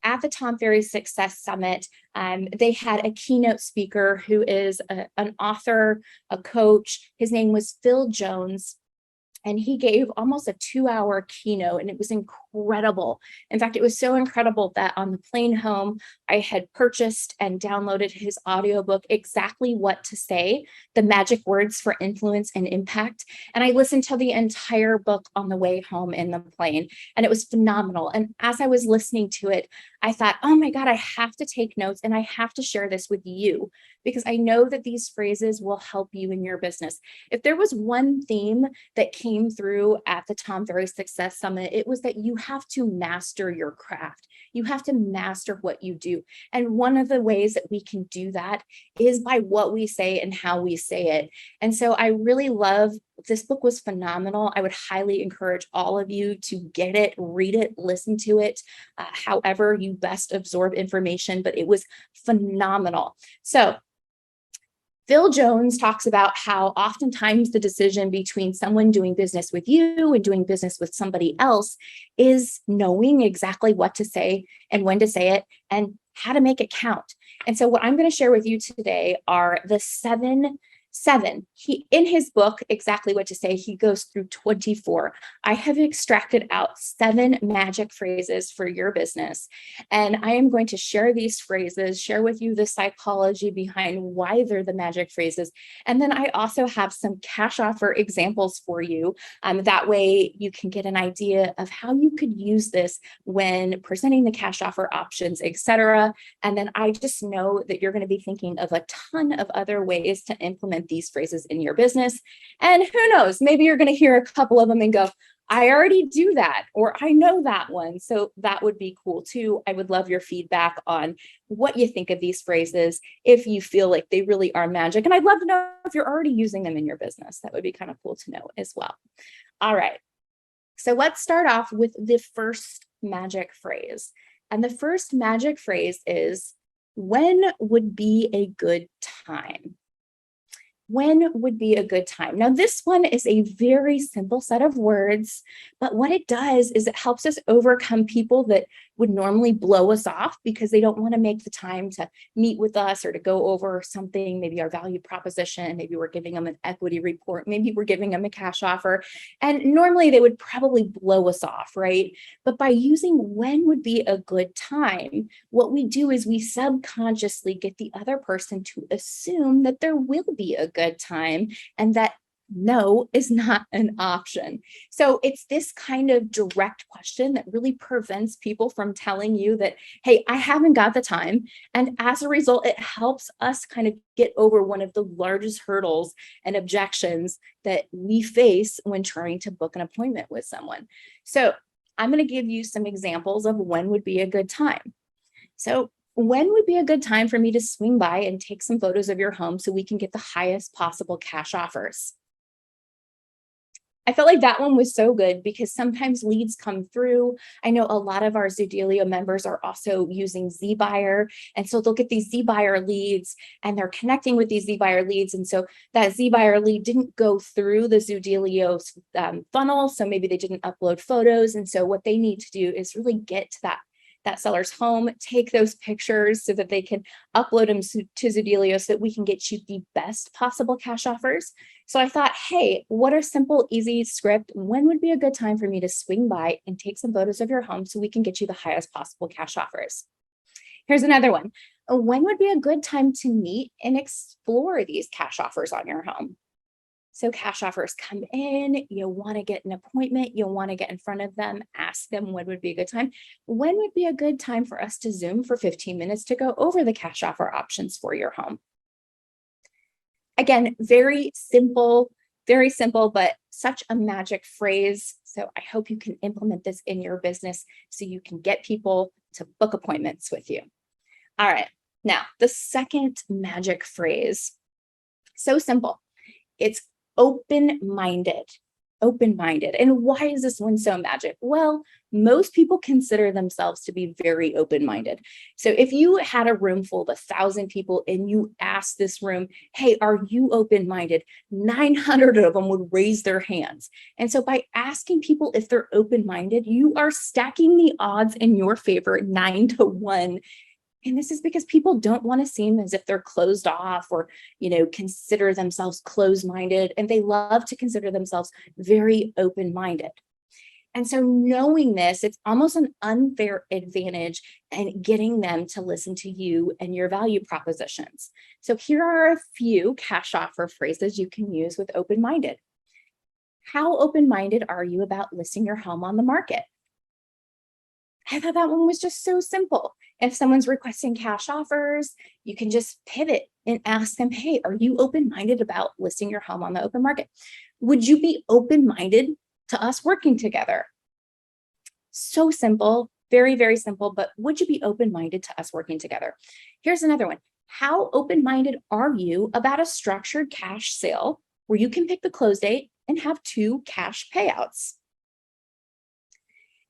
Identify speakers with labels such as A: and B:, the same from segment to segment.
A: at the Tom Ferry Success Summit, they had a keynote speaker who is an author, a coach. His name was Phil Jones. And he gave almost a 2-hour keynote, and it was incredible. In fact, it was so incredible that on the plane home, I had purchased and downloaded his audiobook, Exactly What to Say, The Magic Words for Influence and Impact. And I listened to the entire book on the way home in the plane, and it was phenomenal. And as I was listening to it, I thought, oh my God, I have to take notes and I have to share this with you because I know that these phrases will help you in your business. If there was one theme that came through at the Tom Ferry Success Summit, it was that you have to master your craft. You have to master what you do. And one of the ways that we can do that is by what we say and how we say it. And so I really love this book. Was phenomenal. I would highly encourage all of you to get it, read it, listen to it, however you best absorb information, but it was phenomenal. So Phil Jones talks about how oftentimes the decision between someone doing business with you and doing business with somebody else is knowing exactly what to say and when to say it and how to make it count. And so what I'm going to share with you today are the seven. He, in his book, Exactly What to Say, he goes through 24. I have extracted out 7 magic phrases for your business. And I am going to share these phrases, share with you the psychology behind why they're the magic phrases. And then I also have some cash offer examples for you. That way you can get an idea of how you could use this when presenting the cash offer options, etc. And then I just know that you're going to be thinking of a ton of other ways to implement these phrases in your business. And who knows, maybe you're going to hear a couple of them and go, I already do that, or I know that one. So that would be cool too. I would love your feedback on what you think of these phrases, if you feel like they really are magic. And I'd love to know if you're already using them in your business. That would be kind of cool to know as well. All right. So let's start off with the first magic phrase. And the first magic phrase is, when would be a good time? When would be a good time? Now, this one is a very simple set of words, but what it does is it helps us overcome people that would normally blow us off because they don't want to make the time to meet with us or to go over something, maybe our value proposition, maybe we're giving them an equity report, maybe we're giving them a cash offer. And normally they would probably blow us off, right? But by using when would be a good time, what we do is we subconsciously get the other person to assume that there will be a good time and that no is not an option. So it's this kind of direct question that really prevents people from telling you that, hey, I haven't got the time. And as a result, it helps us kind of get over one of the largest hurdles and objections that we face when trying to book an appointment with someone. So I'm going to give you some examples of when would be a good time. So when would be a good time for me to swing by and take some photos of your home so we can get the highest possible cash offers? I felt like that one was so good because sometimes leads come through. I know a lot of our Zoodealio members are also using ZBuyer. And so they'll get these ZBuyer leads and they're connecting with these ZBuyer leads. And so that ZBuyer lead didn't go through the Zoodealio funnel. So maybe they didn't upload photos. And so what they need to do is really get to that seller's home, take those pictures so that they can upload them to Zoodealio so that we can get you the best possible cash offers. So I thought, hey, what a simple, easy script. When would be a good time for me to swing by and take some photos of your home so we can get you the highest possible cash offers? Here's another one. When would be a good time to meet and explore these cash offers on your home? So cash offers come in, you want to get an appointment, you'll want to get in front of them, ask them when would be a good time. When would be a good time for us to Zoom for 15 minutes to go over the cash offer options for your home? Again, very simple, but such a magic phrase. So I hope you can implement this in your business so you can get people to book appointments with you. All right, now the second magic phrase, so simple. It's open-minded. open-minded. And why is this one so magic? Well, most people consider themselves to be very open-minded. So if you had a room full of 1,000 people and you asked this room, hey, are you open-minded? 900 of them would raise their hands. And so by asking people if they're open-minded, you are stacking the odds in your favor 9-1. And this is because people don't want to seem as if they're closed off or, consider themselves closed-minded, and they love to consider themselves very open-minded. And so knowing this, it's almost an unfair advantage in getting them to listen to you and your value propositions. So here are a few cash offer phrases you can use with open-minded. How open-minded are you about listing your home on the market? I thought that one was just so simple. If someone's requesting cash offers, you can just pivot and ask them, hey, are you open-minded about listing your home on the open market? Would you be open-minded to us working together? So simple, very, very simple, but would you be open-minded to us working together? Here's another one. How open-minded are you about a structured cash sale where you can pick the close date and have 2 cash payouts?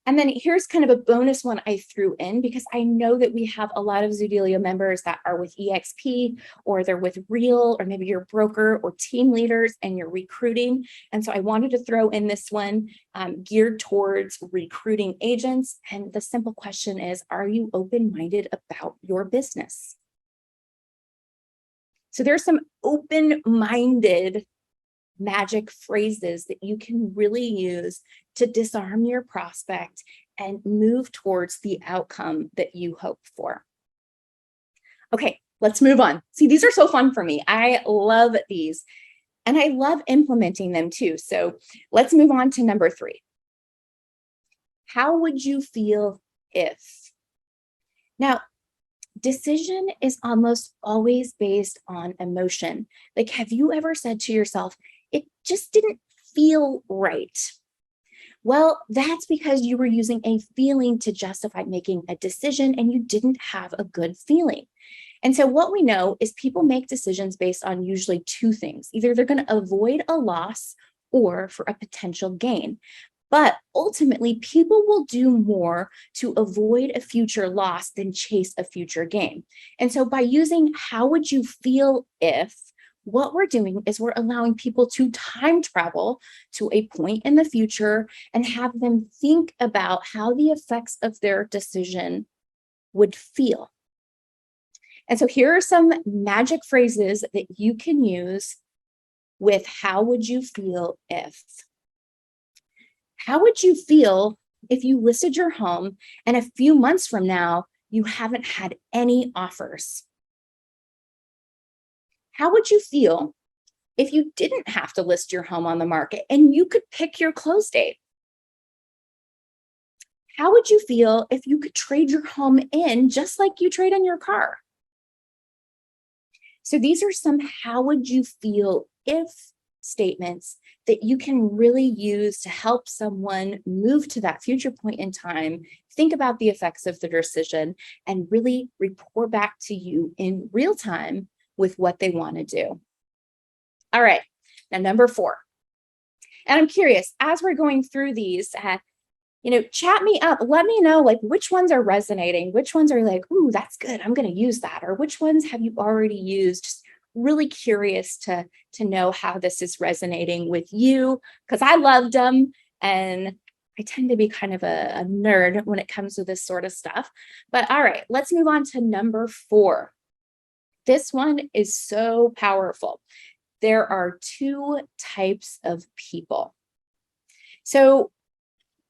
A: And then here's kind of a bonus one I threw in because I know that we have a lot of Zoodealio members that are with EXP, or they're with Real, or maybe you're a broker or team leaders and you're recruiting. And so I wanted to throw in this one geared towards recruiting agents. And the simple question is, are you open-minded about your business? So there's some open-minded magic phrases that you can really use to disarm your prospect and move towards the outcome that you hope for. Okay, let's move on. See, these are so fun for me. I love these and I love implementing them too. So let's move on to number 3. How would you feel if? Now, decision is almost always based on emotion. Like, have you ever said to yourself, it just didn't feel right? Well, that's because you were using a feeling to justify making a decision and you didn't have a good feeling. And so what we know is people make decisions based on usually 2 things. Either they're going to avoid a loss or for a potential gain. But ultimately, people will do more to avoid a future loss than chase a future gain. And so by using how would you feel if, what we're doing is we're allowing people to time travel to a point in the future and have them think about how the effects of their decision would feel. And so here are some magic phrases that you can use with how would you feel if. How would you feel if you listed your home and a few months from now, you haven't had any offers? How would you feel if you didn't have to list your home on the market and you could pick your close date? How would you feel if you could trade your home in just like you trade in your car? So these are some how would you feel if statements that you can really use to help someone move to that future point in time, think about the effects of the decision, and really report back to you in real time with what they want to do. All right, now number 4. And I'm curious, as we're going through these, chat me up. Let me know like which ones are resonating, which ones are like, ooh, that's good, I'm going to use that, or which ones have you already used? Just really curious to know how this is resonating with you, because I loved them and I tend to be kind of a nerd when it comes to this sort of stuff. But all right, let's move on to number 4. This one is so powerful. There are 2 types of people. So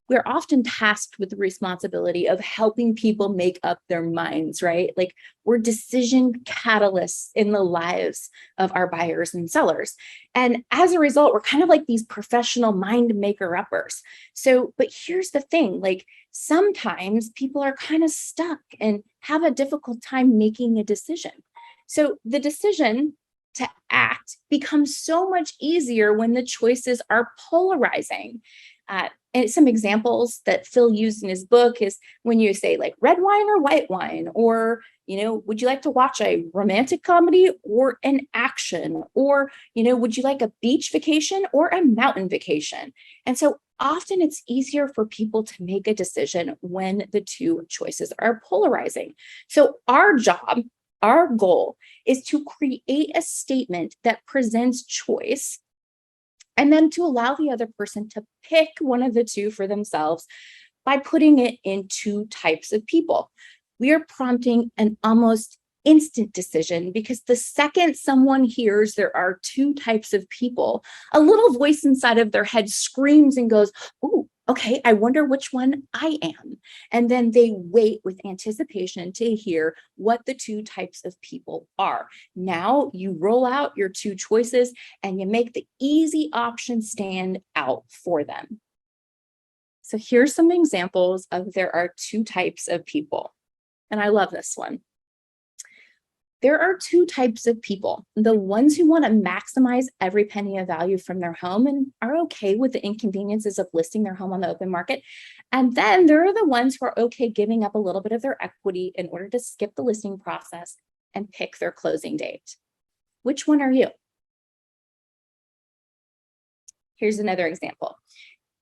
A: we're often tasked with the responsibility of helping people make up their minds, right? Like we're decision catalysts in the lives of our buyers and sellers. And as a result, we're kind of like these professional mind maker-uppers. So, but here's the thing, like sometimes people are kind of stuck and have a difficult time making a decision. So the decision to act becomes so much easier when the choices are polarizing. And some examples that Phil used in his book is when you say like red wine or white wine, or Would you like to watch a romantic comedy or an action? Or, would you like a beach vacation or a mountain vacation? And so often it's easier for people to make a decision when the two choices are polarizing. So our job, our goal is to create a statement that presents choice and then to allow the other person to pick one of the two for themselves by putting it in two types of people. We are prompting an almost instant decision because the second someone hears there are two types of people, a little voice inside of their head screams and goes, "Oh, okay, I wonder which one I am." And then they wait with anticipation to hear what the two types of people are. Now you roll out your two choices and you make the easy option stand out for them. So here's some examples of there are two types of people. And I love this one. There are two types of people: the ones who want to maximize every penny of value from their home and are okay with the inconveniences of listing their home on the open market. And then there are the ones who are okay giving up a little bit of their equity in order to skip the listing process and pick their closing date. Which one are you? Here's another example.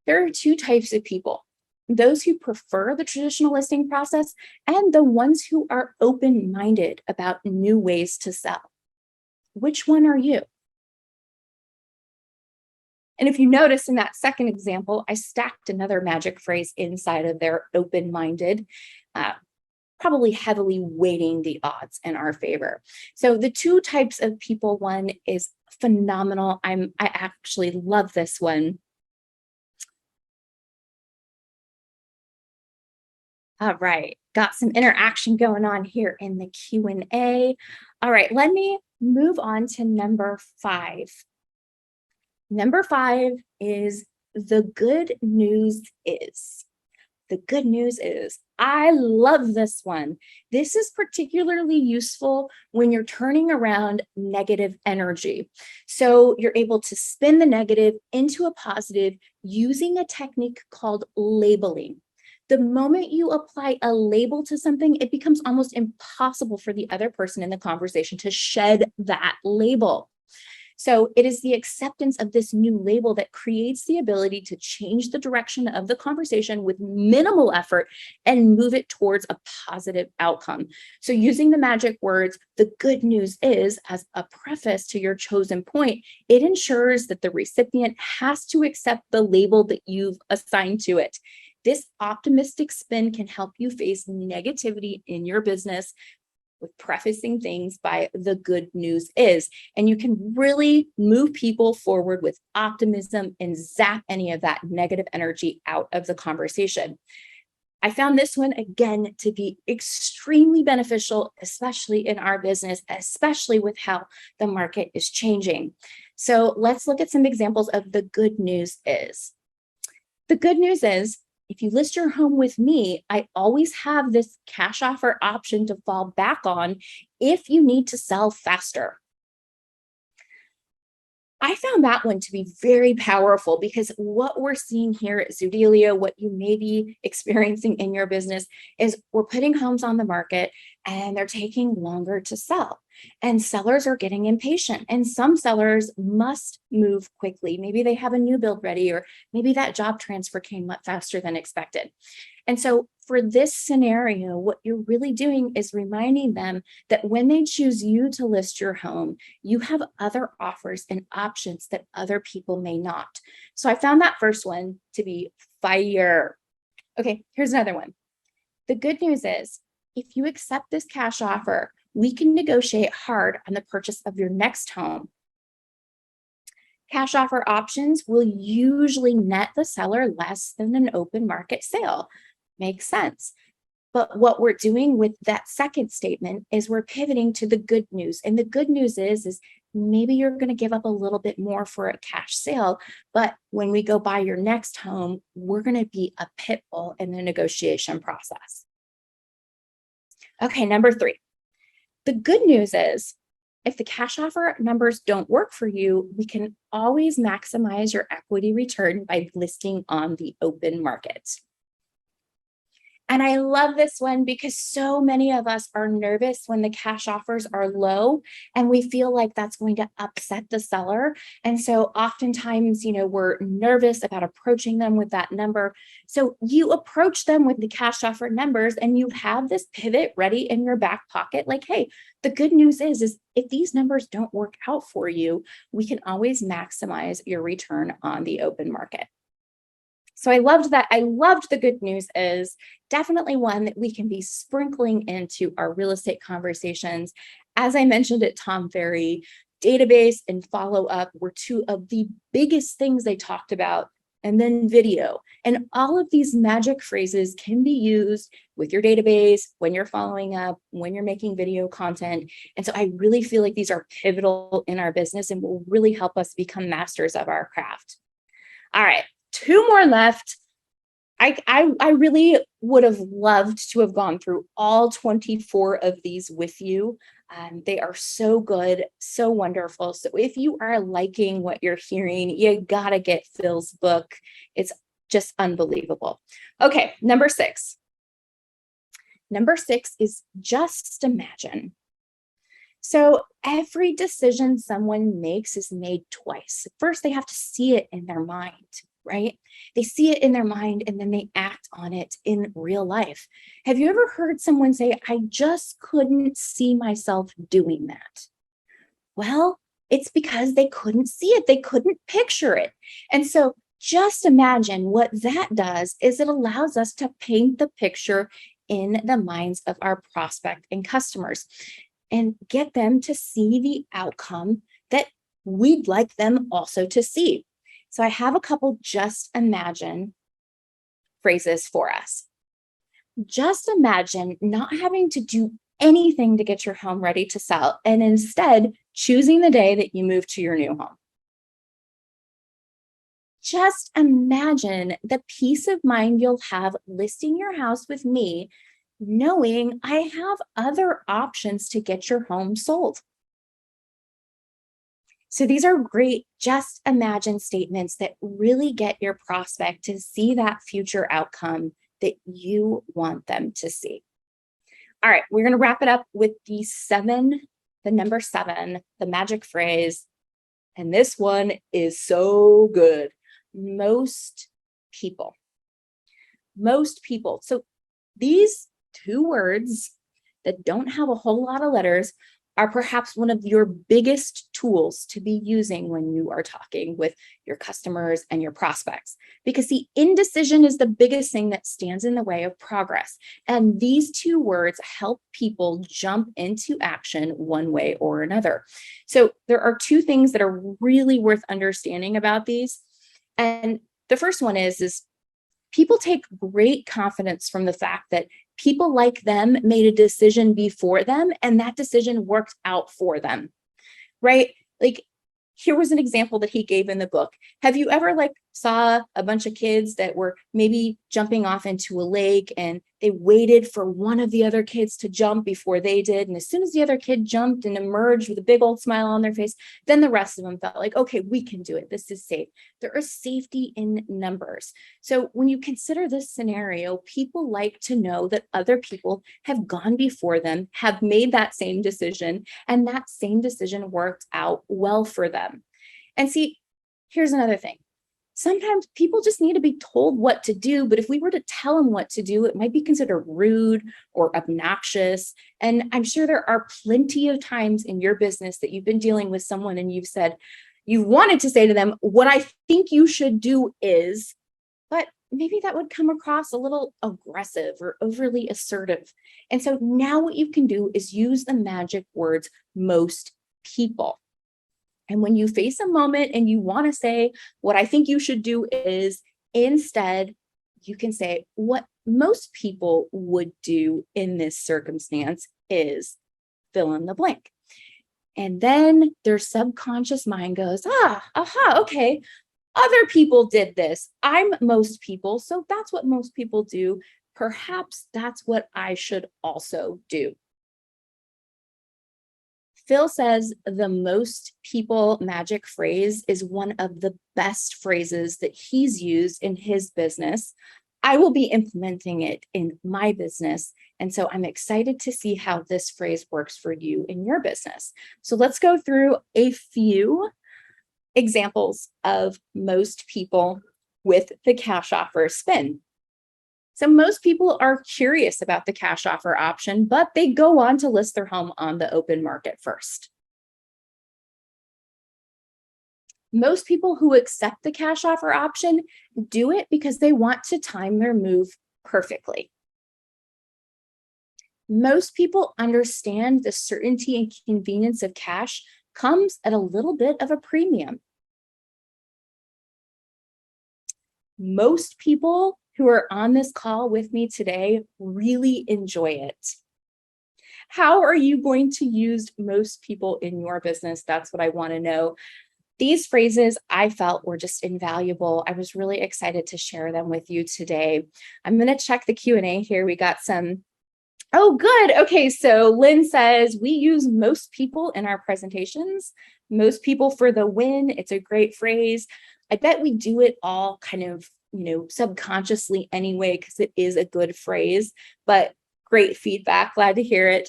A: There are two types of people: those who prefer the traditional listing process and the ones who are open-minded about new ways to sell. Which one are you? And if you notice in that second example, I stacked another magic phrase inside of their open-minded, probably heavily weighting the odds in our favor. So the two types of people one is phenomenal. I actually love this one. All right, got some interaction going on here in the Q&A. All right, let me move on to number 5. Number 5 is the good news is. The good news is, I love this one. This is particularly useful when you're turning around negative energy. So you're able to spin the negative into a positive using a technique called labeling. The moment you apply a label to something, it becomes almost impossible for the other person in the conversation to shed that label. So it is the acceptance of this new label that creates the ability to change the direction of the conversation with minimal effort and move it towards a positive outcome. So using the magic words, the good news is, as a preface to your chosen point, it ensures that the recipient has to accept the label that you've assigned to it. This optimistic spin can help you face negativity in your business with prefacing things by the good news is. And you can really move people forward with optimism and zap any of that negative energy out of the conversation. I found this one again to be extremely beneficial, especially in our business, especially with how the market is changing. So let's look at some examples of the good news is. The good news is, if you list your home with me, I always have this cash offer option to fall back on if you need to sell faster. I found that one to be very powerful because what we're seeing here at Zoodealio, what you may be experiencing in your business, is we're putting homes on the market and they're taking longer to sell. And sellers are getting impatient. And some sellers must move quickly. Maybe they have a new build ready, or maybe that job transfer came much faster than expected. And so for this scenario, what you're really doing is reminding them that when they choose you to list your home, you have other offers and options that other people may not. So I found that first one to be fire. Okay, here's another one. The good news is, if you accept this cash offer, we can negotiate hard on the purchase of your next home. Cash offer options will usually net the seller less than an open market sale. Makes sense. But what we're doing with that second statement is we're pivoting to the good news. And the good news is maybe you're going to give up a little bit more for a cash sale, but when we go buy your next home, we're going to be a pit bull in the negotiation process. Okay, number 3. The good news is, if the cash offer numbers don't work for you, we can always maximize your equity return by listing on the open market. And I love this one because so many of us are nervous when the cash offers are low and we feel like that's going to upset the seller. And so oftentimes, we're nervous about approaching them with that number. So you approach them with the cash offer numbers and you have this pivot ready in your back pocket. Like, hey, the good news is if these numbers don't work out for you, we can always maximize your return on the open market. So I loved that. I loved the good news is definitely one that we can be sprinkling into our real estate conversations. As I mentioned at Tom Ferry, database and follow up were two of the biggest things they talked about, and then video. And all of these magic phrases can be used with your database, when you're following up, when you're making video content. And so I really feel like these are pivotal in our business and will really help us become masters of our craft. All right. Two more left. I really would have loved to have gone through all 24 of these with you. They are so good, so wonderful. So if you are liking what you're hearing, you gotta get Phil's book. It's just unbelievable. Okay, number 6. Number 6 is just imagine. So every decision someone makes is made twice. First, they have to see it in their mind, right? They see it in their mind and then they act on it in real life. Have you ever heard someone say, I just couldn't see myself doing that? Well, it's because they couldn't see it. They couldn't picture it. And so just imagine what that does is it allows us to paint the picture in the minds of our prospect and customers and get them to see the outcome that we'd like them also to see. So I have a couple just imagine phrases for us. Just imagine not having to do anything to get your home ready to sell and instead choosing the day that you move to your new home. Just imagine the peace of mind you'll have listing your house with me, knowing I have other options to get your home sold. So these are great just imagine statements that really get your prospect to see that future outcome that you want them to see. All right, we're going to wrap it up with the number 7, the magic phrase. And this one is so good. Most people. So these 2 words that don't have a whole lot of letters are perhaps one of your biggest tools to be using when you are talking with your customers and your prospects. Because the indecision is the biggest thing that stands in the way of progress. And these 2 words help people jump into action one way or another. So there are 2 things that are really worth understanding about these. And the first one is people take great confidence from the fact that people like them made a decision before them and that decision worked out for them, right? Like, here was an example that he gave in the book. Have you ever saw a bunch of kids that were maybe jumping off into a lake and they waited for one of the other kids to jump before they did? And as soon as the other kid jumped and emerged with a big old smile on their face, then the rest of them felt like, okay, we can do it. This is safe. There is safety in numbers. So when you consider this scenario, people like to know that other people have gone before them, have made that same decision, and that same decision worked out well for them. And see, here's another thing. Sometimes people just need to be told what to do, but if we were to tell them what to do, it might be considered rude or obnoxious. And I'm sure there are plenty of times in your business that you've been dealing with someone and you wanted to say to them, what I think you should do is, but maybe that would come across a little aggressive or overly assertive. And so now what you can do is use the magic words, most people. And when you face a moment and you want to say, what I think you should do is, instead, you can say, what most people would do in this circumstance is fill in the blank. And then their subconscious mind goes, okay, other people did this. I'm most people, so that's what most people do. Perhaps that's what I should also do. Phil says the most people magic phrase is one of the best phrases that he's used in his business. I will be implementing it in my business. And so I'm excited to see how this phrase works for you in your business. So let's go through a few examples of most people with the cash offer spin. So most people are curious about the cash offer option, but they go on to list their home on the open market first. Most people who accept the cash offer option do it because they want to time their move perfectly. Most people understand the certainty and convenience of cash comes at a little bit of a premium. Most people who are on this call with me today really enjoy it. How are you going to use most people in your business? That's what I want to know. These phrases I felt were just invaluable. I was really excited to share them with you today. I'm going to check the Q&A here. We got some. Oh, good. Okay, so Lynn says, we use most people in our presentations. Most people for the win. It's a great phrase. I bet we do it all kind of, subconsciously anyway, because it is a good phrase, but great feedback. Glad to hear it.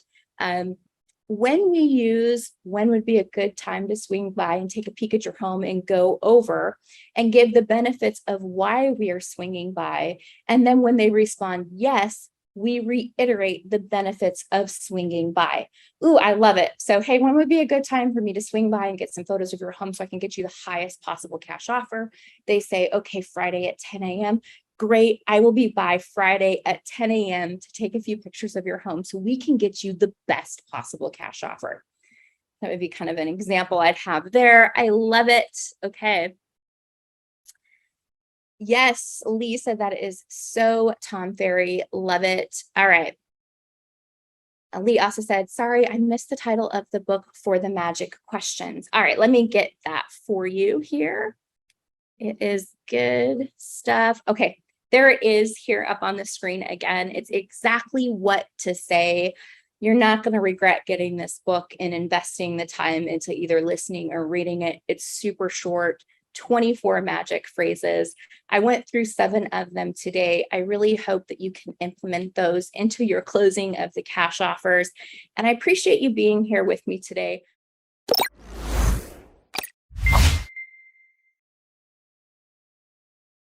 A: When we use when would be a good time to swing by and take a peek at your home and go over and give the benefits of why we are swinging by. And then when they respond yes, we reiterate the benefits of swinging by. Ooh, I love it. So, hey, when would be a good time for me to swing by and get some photos of your home so I can get you the highest possible cash offer? They say, okay, Friday at 10 a.m. Great. I will be by Friday at 10 a.m. to take a few pictures of your home so we can get you the best possible cash offer. That would be kind of an example I'd have there. I love it. Okay. Yes, Lisa, that is so Tom Ferry. Love it. All right. Lee also said, sorry, I missed the title of the book for the magic questions. All right, let me get that for you here. It is good stuff. Okay, there it is here up on the screen again. It's exactly what to say. You're not going to regret getting this book and investing the time into either listening or reading it. It's super short. 24 magic phrases. I went through 7 of them today. I really hope that you can implement those into your closing of the cash offers. And I appreciate you being here with me today.